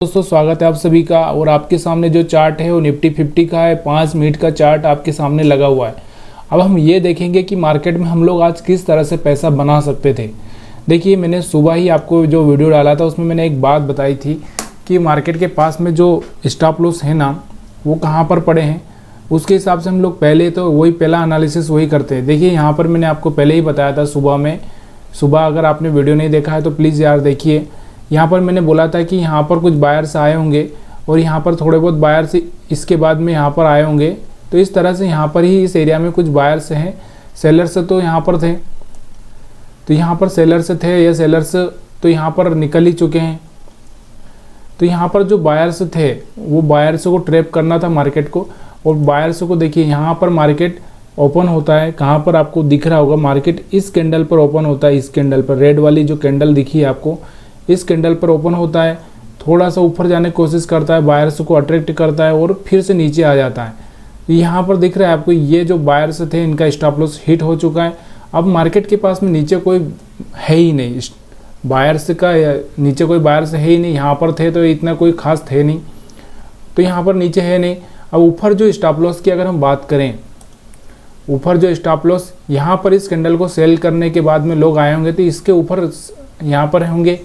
दोस्तों स्वागत है आप सभी का। और आपके सामने जो चार्ट है वो निफ्टी 50 का है। 5 मिनट का चार्ट आपके सामने लगा हुआ है। अब हम ये देखेंगे कि मार्केट में हम लोग आज किस तरह से पैसा बना सकते थे। देखिए, मैंने सुबह ही आपको जो वीडियो डाला था उसमें मैंने एक बात बताई थी कि मार्केट के पास में जो स्टॉप लॉस है ना, वो कहाँ पर पड़े हैं। उसके हिसाब से हम लोग पहले तो पहला एनालिसिस वही करते हैं। देखिए, यहाँ पर मैंने आपको पहले ही बताया था सुबह अगर आपने वीडियो नहीं देखा है तो प्लीज़ यार देखिए। यहाँ पर मैंने बोला था कि यहाँ पर कुछ बायर्स आए होंगे और यहाँ पर थोड़े बहुत बायर्स इसके बाद में यहाँ पर आए होंगे। तो इस तरह से यहाँ पर ही इस एरिया में कुछ बायर्स हैं। सेलर्स तो यहाँ पर थे, तो यहाँ पर सेलर्स थे, या सेलर्स तो यहाँ पर निकल ही चुके हैं। तो यहाँ पर जो बायर्स थे वो बायर्स को ट्रैप करना था मार्केट को। और बायर्स को देखिए, यहाँ पर मार्केट ओपन होता है, कहाँ पर आपको दिख रहा होगा, मार्केट इस कैंडल पर ओपन होता है। इस कैंडल पर रेड वाली जो कैंडल दिखी है आपको, इस कैंडल पर ओपन होता है, थोड़ा सा ऊपर जाने की कोशिश करता है, बायर्स को अट्रैक्ट करता है और फिर से नीचे आ जाता है। यहाँ पर दिख रहा है आपको, ये जो बायर्स थे इनका स्टॉप लॉस हिट हो चुका है। अब मार्केट के पास में नीचे कोई है ही नहीं, बायर्स का नीचे कोई बायर्स है ही नहीं। यहाँ पर थे तो इतना कोई खास थे नहीं, तो यहाँ पर नीचे है नहीं। अब ऊपर जो स्टॉप लॉस की अगर हम बात करें, ऊपर जो स्टॉप लॉस यहाँ पर इस कैंडल को सेल करने के बाद में लोग आए होंगे तो इसके ऊपर यहाँ पर होंगे।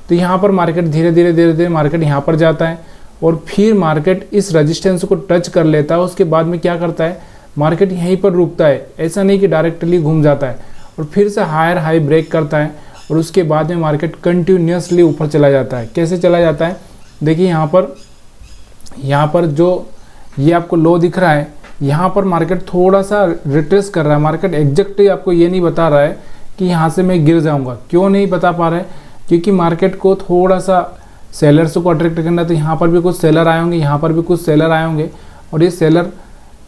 तो यहाँ पर मार्केट धीरे धीरे मार्केट यहाँ पर जाता है और फिर मार्केट इस रेजिस्टेंस को टच कर लेता है। उसके बाद में क्या करता है, मार्केट यहीं पर रुकता है। ऐसा नहीं कि डायरेक्टली घूम जाता है और फिर से हायर हाई ब्रेक करता है और उसके बाद में मार्केट कंटिन्यूसली ऊपर चला जाता है। कैसे चला जाता है, देखिए यहाँ पर जो ये आपको लो दिख रहा है, यहाँ पर मार्केट थोड़ा सा रिट्रेस कर रहा है। मार्केट एग्जैक्टली आपको ये नहीं बता रहा है कि यहाँ से मैं गिर जाऊँगा। क्यों नहीं बता पा रहा है, क्योंकि मार्केट को थोड़ा सा सेलर्स को अट्रैक्ट करना। तो यहाँ पर भी कुछ सेलर आए होंगे, यहाँ पर भी कुछ सेलर आए होंगे और ये सेलर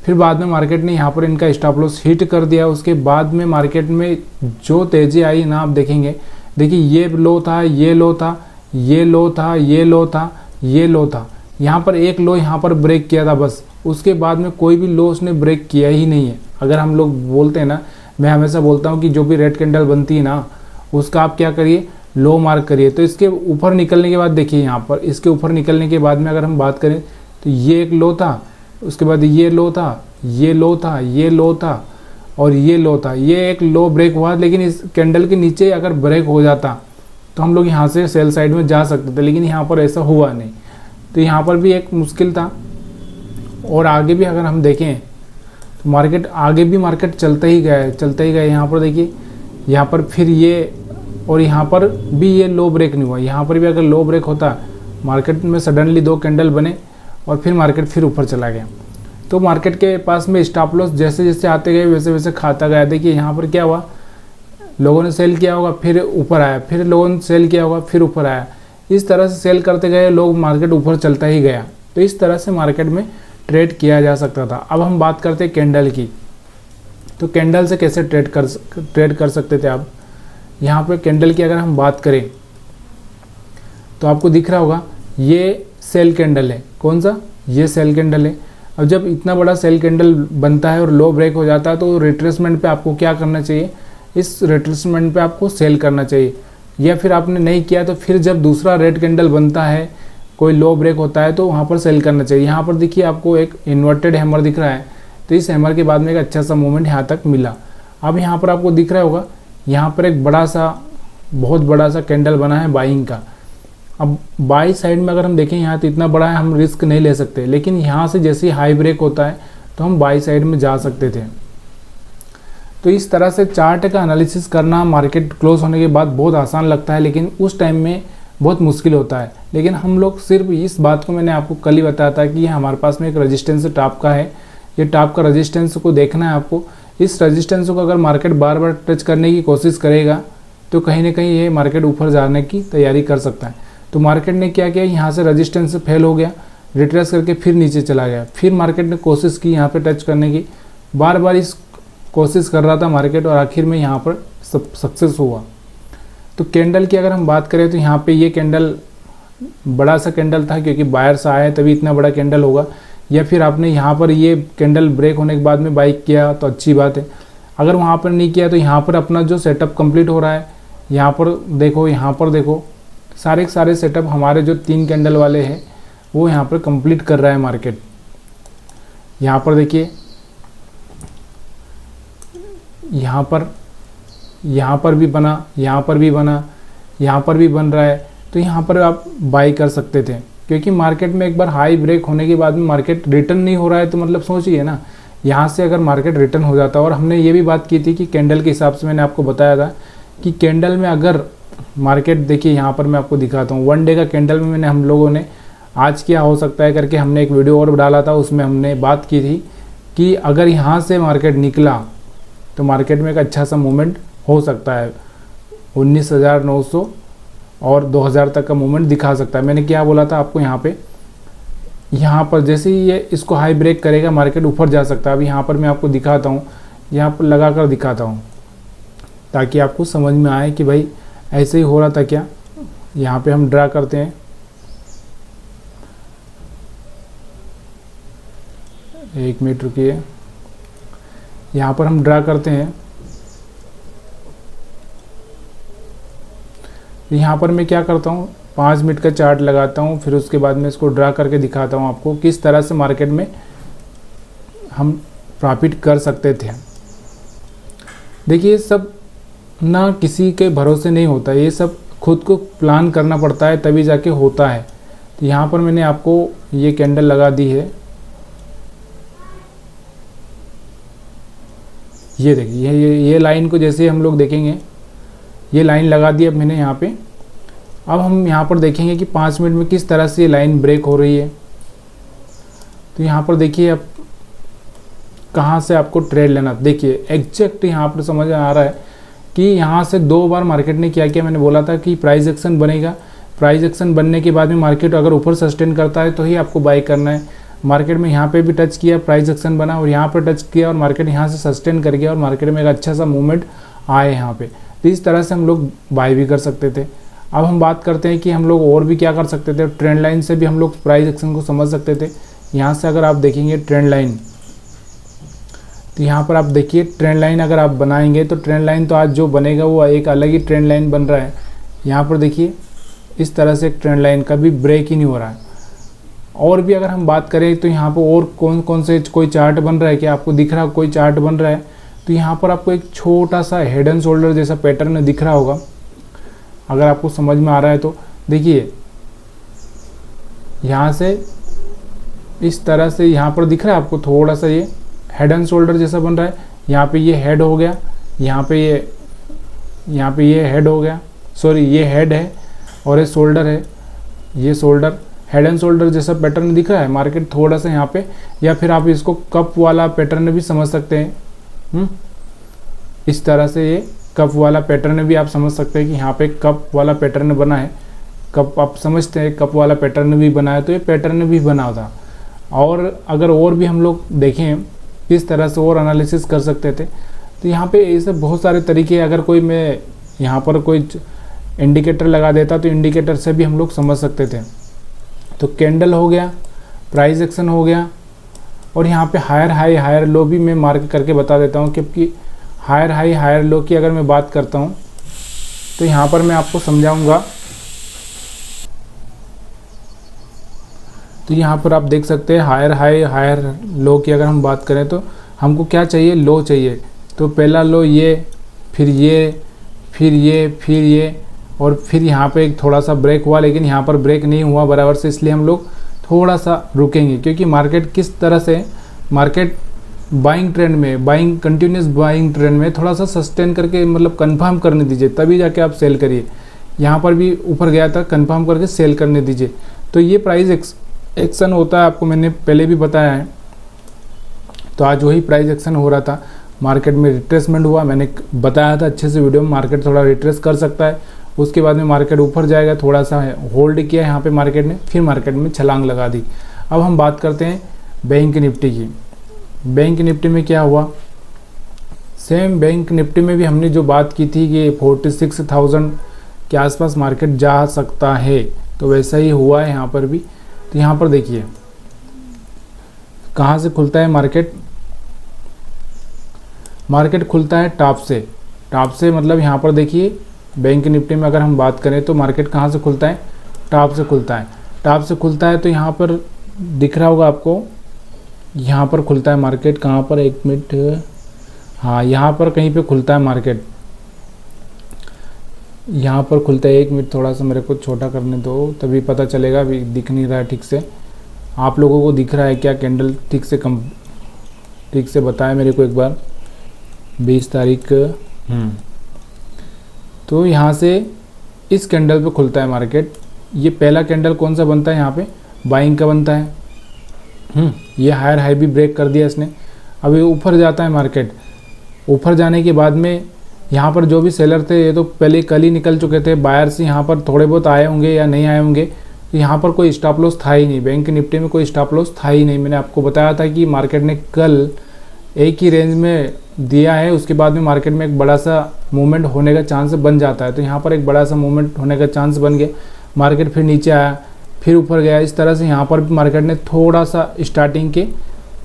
फिर बाद में मार्केट ने यहाँ पर इनका स्टॉप लॉस हिट कर दिया। उसके बाद में मार्केट में जो तेज़ी आई ना, आप देखेंगे, देखिए ये लो था, ये लो था, ये लो था, ये लो था, ये लो था। यहाँ पर एक लो यहाँ पर ब्रेक किया था बस। उसके बाद में कोई भी लो उसने ब्रेक किया ही नहीं है। अगर हम लोग बोलते हैं ना, मैं हमेशा बोलता हूँ कि जो भी रेड कैंडल बनती है ना, उसका आप क्या करिए, लो मार्क करिए। तो इसके ऊपर निकलने के बाद देखिए, यहाँ पर इसके ऊपर निकलने के बाद में अगर हम बात करें तो ये एक लो था, उसके बाद ये लो था, ये लो था, ये लो था और ये लो था। ये एक लो ब्रेक हुआ, लेकिन इस कैंडल के नीचे अगर ब्रेक हो जाता तो हम लोग यहाँ से सेल साइड में जा सकते थे, लेकिन यहाँ पर ऐसा हुआ नहीं। तो यहाँ पर भी एक मुश्किल था। और आगे भी अगर हम देखें तो मार्केट आगे भी मार्केट चलते ही गए। यहाँ पर देखिए, यहाँ पर फिर ये, और यहाँ पर भी ये लो ब्रेक नहीं हुआ। यहाँ पर भी अगर लो ब्रेक होता, मार्केट में सडनली 2 कैंडल बने और फिर मार्केट फिर ऊपर चला गया। तो मार्केट के पास में स्टॉप लॉस जैसे जैसे आते गए वैसे वैसे खाता गया। देखिए यहाँ पर क्या हुआ, लोगों ने सेल किया होगा, फिर ऊपर आया, फिर लोगों ने सेल किया होगा, फिर ऊपर आया। इस तरह से सेल करते गए लोग, मार्केट ऊपर चलता ही गया। तो इस तरह से मार्केट में ट्रेड किया जा सकता था। अब हम बात करते हैं कैंडल की। तो कैंडल से कैसे ट्रेड कर सकते थे आप। यहाँ पे कैंडल की अगर हम बात करें तो आपको दिख रहा होगा, ये सेल कैंडल है। कौन सा, ये सेल कैंडल है। अब जब इतना बड़ा सेल कैंडल बनता है और लो ब्रेक हो जाता है तो रिट्रेसमेंट पे आपको क्या करना चाहिए, इस रिट्रेसमेंट पे आपको सेल करना चाहिए। या फिर आपने नहीं किया तो फिर जब दूसरा रेड कैंडल बनता है, कोई लो ब्रेक होता है, तो वहाँ पर सेल करना चाहिए। यहाँ पर देखिए आपको एक इन्वर्टेड हैमर दिख रहा है, तो इस हैमर के बाद में एक अच्छा सा मूवमेंट यहाँ तक मिला। अब यहाँ पर आपको दिख रहा होगा, यहाँ पर एक बहुत बड़ा सा कैंडल बना है बाइंग का। अब बाई साइड में अगर हम देखें, यहाँ तो इतना बड़ा है, हम रिस्क नहीं ले सकते, लेकिन यहाँ से जैसे ही हाई ब्रेक होता है तो हम बाई साइड में जा सकते थे। तो इस तरह से चार्ट का एनालिसिस करना मार्केट क्लोज होने के बाद बहुत आसान लगता है, लेकिन उस टाइम में बहुत मुश्किल होता है। लेकिन हम लोग सिर्फ इस बात को, मैंने आपको कल ही बताया था कि हमारे पास में एक रेजिस्टेंस टॉप का है। ये टॉप का रेजिस्टेंस को देखना है आपको। इस रेजिस्टेंस को अगर मार्केट बार बार टच करने की कोशिश करेगा तो कहीं ना कहीं ये मार्केट ऊपर जाने की तैयारी कर सकता है। तो मार्केट ने क्या किया, यहाँ से रेजिस्टेंस फेल हो गया, रिट्रेस करके फिर नीचे चला गया। फिर मार्केट ने कोशिश की यहाँ पे टच करने की, बार बार इस कोशिश कर रहा था मार्केट, और आखिर में यहाँ पर सक्सेस हुआ। तो कैंडल की अगर हम बात करें तो यहाँ पे ये कैंडल बड़ा सा कैंडल था, क्योंकि बायर्स आए तभी इतना बड़ा कैंडल होगा। या फिर आपने यहाँ पर ये कैंडल ब्रेक होने के बाद में बाई किया तो अच्छी बात है। अगर वहाँ पर नहीं किया तो यहाँ पर अपना जो सेटअप कंप्लीट हो रहा है, यहाँ पर देखो सारे के सारे सेटअप हमारे जो 3 कैंडल वाले हैं वो यहाँ पर कंप्लीट कर रहा है मार्केट। यहाँ पर देखिए, यहाँ पर भी बना, यहाँ पर भी बना, यहाँ पर भी बन रहा है, तो यहाँ पर आप बाई कर सकते थे। क्योंकि मार्केट में एक बार हाई ब्रेक होने के बाद में मार्केट रिटर्न नहीं हो रहा है, तो मतलब सोचिए ना, यहाँ से अगर मार्केट रिटर्न हो जाता। और हमने ये भी बात की थी कि कैंडल के हिसाब से मैंने आपको बताया था कि कैंडल में अगर मार्केट, देखिए यहाँ पर मैं आपको दिखाता हूँ, 1 डे का कैंडल में हम लोगों ने आज क्या हो सकता है करके हमने एक वीडियो और डाला था, उसमें हमने बात की थी कि अगर यहाँ से मार्केट निकला तो मार्केट में एक अच्छा सा मूवमेंट हो सकता है, 19,900 और 2,000 तक का मूवमेंट दिखा सकता है। मैंने क्या बोला था आपको, यहाँ पर जैसे ही ये इसको हाई ब्रेक करेगा मार्केट ऊपर जा सकता है। अभी यहाँ पर मैं आपको दिखाता हूँ, यहाँ पर लगा कर दिखाता हूँ ताकि आपको समझ में आए कि भाई ऐसे ही हो रहा था क्या। यहाँ पे हम ड्रा करते हैं, एक मिनट रुकिए, यहाँ पर हम ड्रा करते हैं। यहाँ पर मैं क्या करता हूँ, 5 मिनट का चार्ट लगाता हूँ, फिर उसके बाद में इसको ड्रा करके दिखाता हूँ आपको किस तरह से मार्केट में हम प्रॉफिट कर सकते थे। देखिए, सब ना किसी के भरोसे नहीं होता, ये सब खुद को प्लान करना पड़ता है तभी जाके होता है। तो यहाँ पर मैंने आपको ये कैंडल लगा दी है, ये देखिए, ये लाइन को जैसे हम लोग देखेंगे, ये लाइन लगा दी अब मैंने यहाँ पे। अब हम यहाँ पर देखेंगे कि 5 मिनट में किस तरह से ये लाइन ब्रेक हो रही है। तो यहाँ पर देखिए, अब कहाँ से आपको ट्रेड लेना, देखिए एग्जैक्ट यहाँ पर समझ में आ रहा है कि यहाँ से 2 बार मार्केट ने क्या किया। मैंने बोला था कि प्राइस एक्शन बनेगा, प्राइस एक्शन बनने के बाद में मार्केट अगर ऊपर सस्टेन करता है तो ही आपको बाई करना है। मार्केट में यहाँ पे भी टच किया, प्राइस एक्शन बना, और यहाँ पर टच किया और मार्केट यहाँ से सस्टेन कर गया और मार्केट में एक अच्छा सा मूवमेंट आए यहाँ पे। तो इस तरह से हम लोग बाई भी कर सकते थे। अब हम बात करते हैं कि हम लोग और भी क्या कर सकते थे। ट्रेंड लाइन से भी हम लोग प्राइस एक्शन को समझ सकते थे। यहाँ से अगर आप देखेंगे ट्रेंड लाइन, तो यहाँ पर आप देखिए ट्रेंड लाइन अगर आप बनाएंगे तो ट्रेंड लाइन तो आज जो बनेगा वो एक अलग ही ट्रेंड लाइन बन रहा है। यहाँ पर देखिए इस तरह से एक ट्रेंड लाइन कभी ब्रेक ही नहीं हो रहा है। और भी अगर हम बात करें तो यहाँ पर और कौन कौन से कोई चार्ट बन रहा है, क्या आपको दिख रहा है कोई चार्ट बन रहा है? तो यहाँ पर आपको एक छोटा सा हेड एंड शोल्डर जैसा पैटर्न दिख रहा होगा, अगर आपको समझ में आ रहा है तो। देखिए यहाँ से इस तरह से यहाँ पर दिख रहा है आपको थोड़ा सा ये हेड एंड शोल्डर जैसा बन रहा है। यहाँ पे ये हेड हो गया, यहाँ पे ये हेड हो गया, सॉरी ये हेड है और ये शोल्डर है, ये शोल्डर, हेड एंड शोल्डर जैसा पैटर्न दिख रहा है मार्केट थोड़ा सा यहाँ पे। या फिर आप इसको कप वाला पैटर्न भी समझ सकते हैं। इस तरह से ये कप वाला पैटर्न भी आप समझ सकते हैं कि यहाँ पे कप वाला पैटर्न बना है। कप आप समझते हैं, कप वाला पैटर्न भी बना है, तो ये पैटर्न भी बना था। और अगर और भी हम लोग देखें किस तरह से और एनालिसिस कर सकते थे, तो यहाँ पे ऐसे बहुत सारे तरीके, अगर कोई मैं यहाँ पर कोई इंडिकेटर लगा देता तो इंडिकेटर से भी हम लोग समझ सकते थे। तो कैंडल हो गया, प्राइस एक्शन हो गया, और यहाँ पे हायर हाई हायर लो भी मैं मार्क करके बता देता हूँ। क्योंकि हायर हाई हायर लो की अगर मैं बात करता हूँ तो यहाँ पर मैं आपको समझाऊंगा। तो यहाँ पर आप देख सकते हैं हायर हाई हायर लो की अगर हम बात करें तो हमको क्या चाहिए, लो चाहिए। तो पहला लो ये, फिर ये, फिर ये, फिर ये, और फिर यहाँ पे एक थोड़ा सा ब्रेक हुआ, लेकिन यहाँ पर ब्रेक नहीं हुआ बराबर से, इसलिए हम लोग थोड़ा सा रुकेंगे। क्योंकि मार्केट किस तरह से, मार्केट बाइंग ट्रेंड में, बाइंग कंटिन्यूस बाइंग ट्रेंड में थोड़ा सा सस्टेन करके मतलब कंफर्म करने दीजिए, तभी जाके आप सेल करिए। यहाँ पर भी ऊपर गया था, कंफर्म करके सेल करने दीजिए। तो ये प्राइस एक्शन होता है, आपको मैंने पहले भी बताया है। तो आज वही प्राइस एक्शन हो रहा था, मार्केट में रिट्रेसमेंट हुआ, मैंने बताया था अच्छे से वीडियो में। मार्केट थोड़ा रिट्रेस कर सकता है, उसके बाद में मार्केट ऊपर जाएगा, थोड़ा सा होल्ड किया यहाँ पे मार्केट ने, फिर मार्केट में छलांग लगा दी। अब हम बात करते हैं बैंक निफ्टी की। बैंक निफ्टी में क्या हुआ, सेम बैंक निफ्टी में भी हमने जो बात की थी कि 46,000 के आसपास मार्केट जा सकता है, तो वैसा ही हुआ है यहाँ पर भी। तो यहाँ पर देखिए कहाँ से खुलता है मार्केट, मार्केट खुलता है टॉप से। टॉप से मतलब यहाँ पर देखिए बैंक निफ्टी में अगर हम बात करें तो मार्केट कहाँ से खुलता है, टॉप से खुलता है। टॉप से खुलता है तो यहाँ पर दिख रहा होगा आपको, यहाँ पर खुलता है मार्केट। कहाँ पर, 1 मिनट, हाँ यहाँ पर कहीं पे खुलता है मार्केट, यहाँ पर खुलता है। 1 मिनट, थोड़ा सा मेरे को छोटा करने दो तभी पता चलेगा, अभी दिख नहीं रहा है ठीक से। आप लोगों को दिख रहा है क्या कैंडल? ठीक से बताएं मेरे को एक बार। 20 तारीख, तो यहाँ से इस कैंडल पे खुलता है मार्केट। ये पहला कैंडल कौन सा बनता है, यहाँ पे बाइंग का बनता है। ये हायर हाई भी ब्रेक कर दिया इसने। अभी ऊपर जाता है मार्केट। ऊपर जाने के बाद में यहाँ पर जो भी सेलर थे ये तो पहले कल ही निकल चुके थे। बायर्स यहाँ पर थोड़े बहुत आए होंगे या नहीं आए होंगे। यहाँ पर कोई स्टॉप लॉस था ही नहीं, बैंक निफ्टी में कोई स्टॉप लॉस था ही नहीं। मैंने आपको बताया था कि मार्केट ने कल एक ही रेंज में दिया है, उसके बाद में मार्केट में एक बड़ा सा मूवमेंट होने का चांस बन जाता है। तो यहाँ पर एक बड़ा सा मूवमेंट होने का चांस बन गया। मार्केट फिर नीचे आया, फिर ऊपर गया। इस तरह से यहाँ पर भी मार्केट ने थोड़ा सा स्टार्टिंग के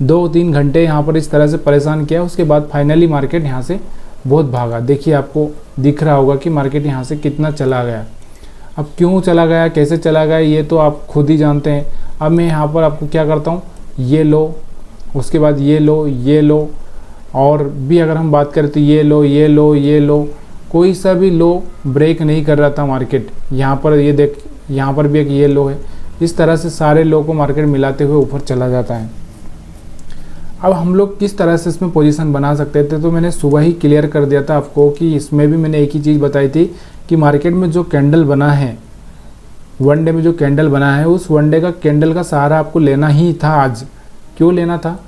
2-3 घंटे यहाँ पर इस तरह से परेशान किया। उसके बाद फाइनली मार्केट यहाँ से बहुत भागा। देखिए आपको दिख रहा होगा कि मार्केट यहाँ से कितना चला गया। अब क्यों चला गया, कैसे चला गया, ये तो आप खुद ही जानते हैं। अब मैं यहाँ पर आपको क्या करता हूँ, ये लो, उसके बाद ये लो, ये लो, और भी अगर हम बात करें तो ये लो, ये लो, ये लो, कोई सा भी लो ब्रेक नहीं कर रहा था मार्केट। यहाँ पर ये देख, यहाँ पर भी एक ये लो है। इस तरह से सारे लो को मार्केट मिलाते हुए ऊपर चला जाता है। अब हम लोग किस तरह से इसमें पोजीशन बना सकते थे, तो मैंने सुबह ही क्लियर कर दिया था आपको कि इसमें भी मैंने एक ही चीज़ बताई थी कि मार्केट में जो कैंडल बना है, वन डे में जो कैंडल बना है, उस वन डे का कैंडल का सहारा आपको लेना ही था। आज क्यों लेना था,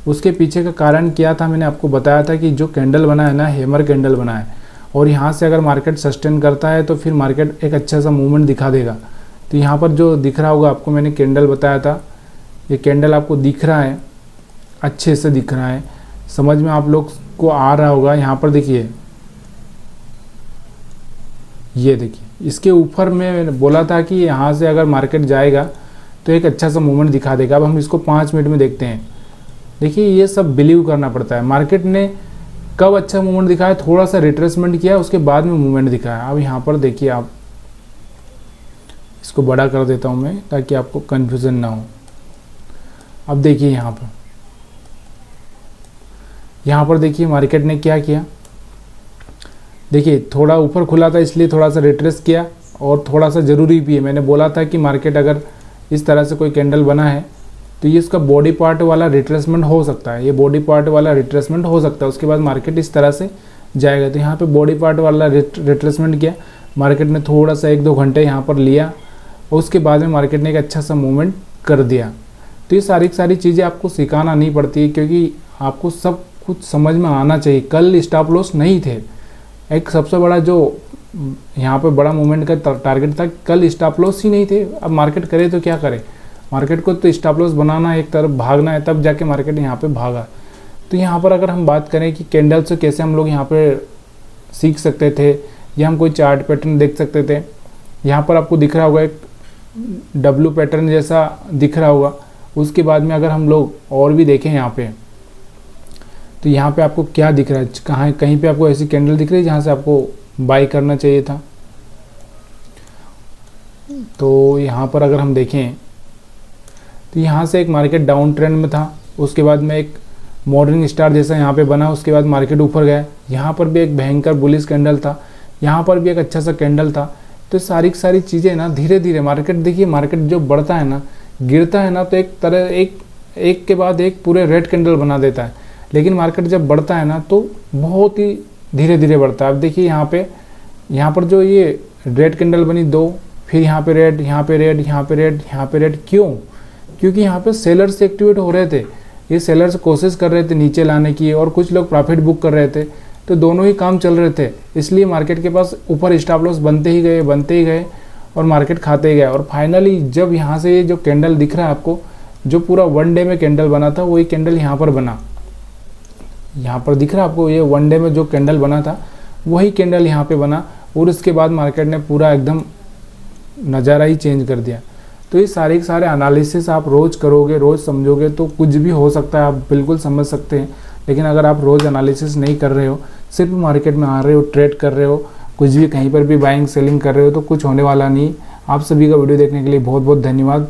उसके पीछे का कारण क्या था, मैंने आपको बताया था कि जो कैंडल बना है ना, हैमर कैंडल बना है, और यहाँ से अगर मार्केट सस्टेन करता है तो फिर मार्केट एक अच्छा सा मूवमेंट दिखा देगा। तो यहाँ पर जो दिख रहा होगा आपको, मैंने कैंडल बताया था, ये कैंडल आपको दिख रहा है, अच्छे से दिख रहा है, समझ में आप लोग को आ रहा होगा। यहाँ पर देखिए, ये देखिए, इसके ऊपर मैं बोला था कि यहाँ से अगर मार्केट जाएगा तो एक अच्छा सा मूवमेंट दिखा देगा। अब हम इसको 5 मिनट में देखते हैं। देखिए ये सब बिलीव करना पड़ता है। मार्केट ने कब अच्छा मूवमेंट दिखाया, थोड़ा सा रिट्रेसमेंट किया, उसके बाद में मूवमेंट दिखाया। अब यहाँ पर देखिए, आप इसको बड़ा कर देता हूँ मैं ताकि आपको कन्फ्यूज़न ना हो। अब देखिए यहाँ पर देखिए मार्केट ने क्या किया। देखिए थोड़ा ऊपर खुला था इसलिए थोड़ा सा रिट्रेस किया, और थोड़ा सा ज़रूरी भी है। मैंने बोला था कि मार्केट अगर इस तरह से कोई कैंडल बना है तो ये इसका बॉडी पार्ट वाला रिट्रेसमेंट हो सकता है, ये बॉडी पार्ट वाला रिट्रेसमेंट हो सकता है। उसके बाद मार्केट इस तरह से जाएगा। तो यहाँ पे बॉडी पार्ट वाला रिट्रेसमेंट किया, मार्केट ने थोड़ा सा 1-2 घंटे यहाँ पर लिया, और उसके बाद में मार्केट ने एक अच्छा सा मूवमेंट कर दिया। तो ये सारी चीज़ें आपको सिखाना नहीं पड़ती है, क्योंकि आपको सब कुछ समझ में आना चाहिए। कल स्टॉप लॉस नहीं थे, एक सबसे बड़ा जो यहाँ पे बड़ा मूवमेंट का टारगेट था, कल स्टॉप लॉस ही नहीं थे। अब मार्केट करे तो क्या करे, मार्केट को तो स्टॉप लॉस बनाना है, एक तरफ भागना है, तब जाके मार्केट यहाँ पे भागा। तो यहाँ पर अगर हम बात करें कि कैंडल से कैसे हम लोग यहाँ पे सीख सकते थे, या हम कोई चार्ट पैटर्न देख सकते थे। यहाँ पर आपको दिख रहा होगा एक डब्लू पैटर्न जैसा दिख रहा होगा। उसके बाद में अगर हम लोग और भी देखें यहाँ पे, तो यहाँ पे आपको क्या दिख रहा है, कहीं पे आपको ऐसी कैंडल दिख रही है जहाँ से आपको बाई करना चाहिए था। तो यहाँ पर अगर हम देखें तो यहाँ से एक मार्केट डाउन ट्रेंड में था, उसके बाद में एक मॉर्निंग स्टार जैसा यहाँ पे बना, उसके बाद मार्केट ऊपर गया। यहाँ पर भी एक भयंकर बुलिश कैंडल था, यहाँ पर भी एक अच्छा सा कैंडल था। तो सारी चीज़ें ना धीरे धीरे मार्केट, देखिए मार्केट जो बढ़ता है ना, गिरता है ना, तो एक तरह एक के बाद एक पूरे रेड कैंडल बना देता है। लेकिन मार्केट जब बढ़ता है ना तो बहुत ही धीरे धीरे बढ़ता है। अब देखिए यहाँ पर जो ये रेड कैंडल बनी 2, फिर यहाँ पे रेड, यहाँ पे रेड, यहाँ पे रेड, यहाँ पे रेड। क्यों? क्योंकि यहाँ पे सेलर्स एक्टिवेट हो रहे थे, ये सेलर्स कोशिश कर रहे थे नीचे लाने की, और कुछ लोग प्रॉफिट बुक कर रहे थे। तो दोनों ही काम चल रहे थे, इसलिए मार्केट के पास ऊपर स्टॉप लॉस बनते ही गए और मार्केट खाते ही गया। और फाइनली जब यहाँ से ये जो कैंडल दिख रहा है आपको, जो पूरा वन डे में कैंडल बना था, वही कैंडल यहाँ पर बना, यहाँ पर दिख रहा है आपको, ये वन डे में जो कैंडल बना था वही कैंडल यहाँ पे बना, और उसके बाद मार्केट ने पूरा एकदम नज़ारा ही चेंज कर दिया। तो ये सारे एनालिसिस आप रोज़ करोगे, रोज़ समझोगे तो कुछ भी हो सकता है, आप बिल्कुल समझ सकते हैं। लेकिन अगर आप रोज़ एनालिसिस नहीं कर रहे हो, सिर्फ मार्केट में आ रहे हो, ट्रेड कर रहे हो, कुछ भी कहीं पर भी बाइंग सेलिंग कर रहे हो तो कुछ होने वाला नहीं। आप सभी का वीडियो देखने के लिए बहुत बहुत धन्यवाद।